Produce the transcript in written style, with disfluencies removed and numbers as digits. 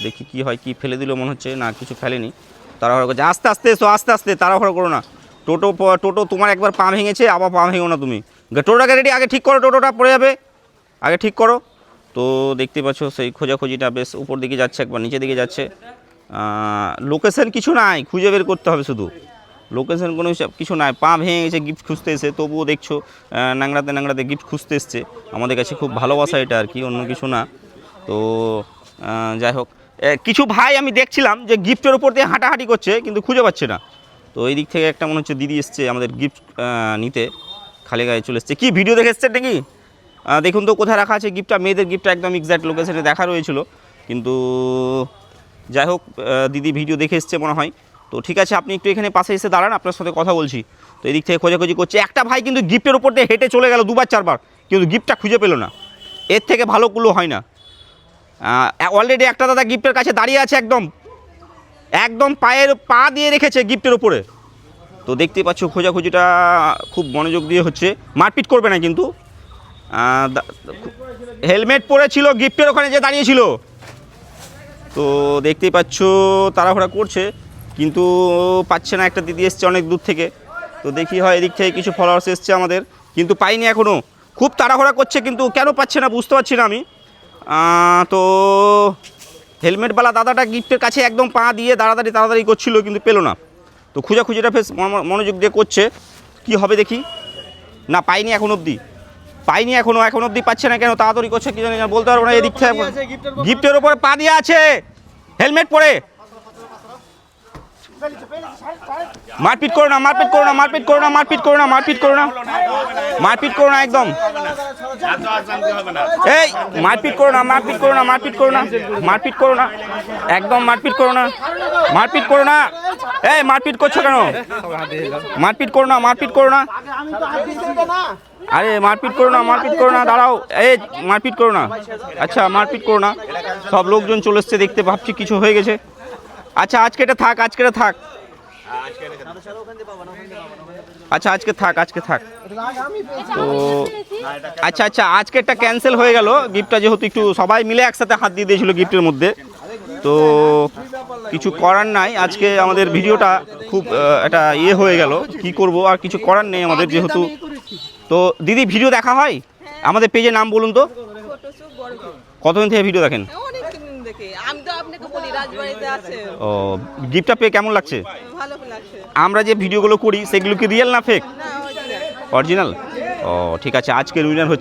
দেখি কি হয়, কি ফেলে দিল মনে হচ্ছে, না কিছু ফেলেনি। তাড়াহুড়ো করছে, আস্তে আস্তে এসো, আস্তে আস্তে, তাড়াহুড়ো করো না। টোটো তোমার একবার পা ভেঙেছে, আবার পা ভেঙো না তুমি। টোটোটাকে রেডি, আগে ঠিক করো, টোটোটা পড়ে যাবে, আগে ঠিক করো। তো দেখতে পাচ্ছ সেই খোঁজাখুঁজিটা বেশ উপর দিকে যাচ্ছে, একবার নিচের দিকে যাচ্ছে। লোকেশন কিছু নাই, খুঁজে বের করতে হবে শুধু, লোকেশন কোনো হিসাব কিছু নাই। পা ভেঙে গেছে গিফট খুঁজতে এসে, তবুও দেখছো ন্যাংড়াতে ন্যাংড়াতে গিফট খুঁজতে এসছে। আমাদের কাছে খুব ভালোবাসা এটা আর কি, অন্য কিছু না। তো যাই হোক, কিছু ভাই আমি দেখছিলাম যে গিফটের উপর দিয়ে হাঁটাহাঁটি করছে, কিন্তু খুঁজে পাচ্ছে না। তো এই দিক থেকে একটা মনে হচ্ছে দিদি এসছে আমাদের গিফট নিতে, খালি গায়ে চলে এসছে। কি ভিডিও দেখে এসছে নাকি? দেখুন তো কোথায় রাখা আছে গিফটটা, মেয়েদের গিফটটা একদম এক্স্যাক্ট লোকেশনে দেখা রয়েছিল, কিন্তু যাই হোক দিদি ভিডিও দেখে এসছে মনে হয়। তো ঠিক আছে, আপনি একটু এখানে পাশে এসে দাঁড়ান, আপনার সাথে কথা বলছি। তো এদিক থেকে খোঁজাখুঁজি করছে। একটা ভাই কিন্তু গিফটের উপর দিয়ে হেঁটে চলে গেল 2বার 4বার, কিন্তু গিফটটা খুঁজে পেল না। এর থেকে ভালো কুলো হয় না। অলরেডি একটা দাদা গিফটের কাছে দাঁড়িয়ে আছে, একদম একদম পা দিয়ে রেখেছে গিফটের উপরে। তো দেখতে পাচ্ছ খোঁজাখুঁজিটা খুব মনোযোগ দিয়ে হচ্ছে, মারপিট করবে না কিন্তু। হেলমেট পরেছিল গিফটের ওখানে যে দাঁড়িয়েছিল, তো দেখতেই পাচ্ছ তাড়াহুড়া করছে, কিন্তু পাচ্ছে না। একটা দিদি এসছে অনেক দূর থেকে, তো দেখি হয় এদিক থেকে কিছু ফলোয়ার্স এসছে আমাদের, কিন্তু পাইনি এখনও। খুব তাড়াহুড়া করছে, কিন্তু কেন পাচ্ছে না বুঝতে পারছি না আমি। তো হেলমেটওয়ালা দাদাটা গিফটের কাছে একদম পা দিয়ে তাড়াতাড়ি করছিল, কিন্তু পেলো না। তো খোঁজাখুঁজিটা বেশ মনোযোগ দিয়ে করছে, কি হবে দেখি। না পাইনি এখন অবধি, পাইনি এখন অবধি পাচ্ছে না। কেন তাড়াতাড়ি করছে কি জানি না, বলতে পারবো না। এদিক থেকে গিফটের উপরে পা দিয়ে আছে, হেলমেট পরে। মারপিট করো না, মারপিট করো না, মারপিট করো না, মারপিট করো না, মারপিট করো না, মারপিট করো না, একদম এই মারপিট করো না, মারপিট করো না, মারপিট করো না, মারপিট করো না, একদম মারপিট করো না, মারপিট করো না। এই মারপিট করছো কেন? মারপিট করো না, মারপিট করো না, আরে মারপিট করো না, মারপিট করো না, দাঁড়াও। এই মারপিট করো না, আচ্ছা মারপিট করো না। সব লোকজন চলে এসছে দেখতে, ভাবছি কিছু হয়ে গেছে। আচ্ছা আজকে এটা থাক, আজকে এটা থাক, আচ্ছা আজকে থাক, আজকে থাক। তো আচ্ছা আচ্ছা, আজকেরটা ক্যান্সেল হয়ে গেল। গিফটটা যেহেতু একটু সবাই মিলে একসাথে হাত দিয়ে দিয়েছিল গিফটের মধ্যে, তো কিছু করার নাই। আজকে আমাদের ভিডিওটা খুব একটা হয়ে গেল, কি করব, আর কিছু করার নেই আমাদের যেহেতু। তো দিদি ভিডিও দেখা হয় আমাদের পেজের নাম বলুন তো, কতদিন থেকে ভিডিও দেখেন? ও, গিফটটা পেয়ে কেমন লাগছে? আমরা যে ভিডিওগুলো করি সেগুলো কি রিয়েল না ফেক? অরিজিনাল। ও ঠিক আছে, আজকের উইনার হচ্ছে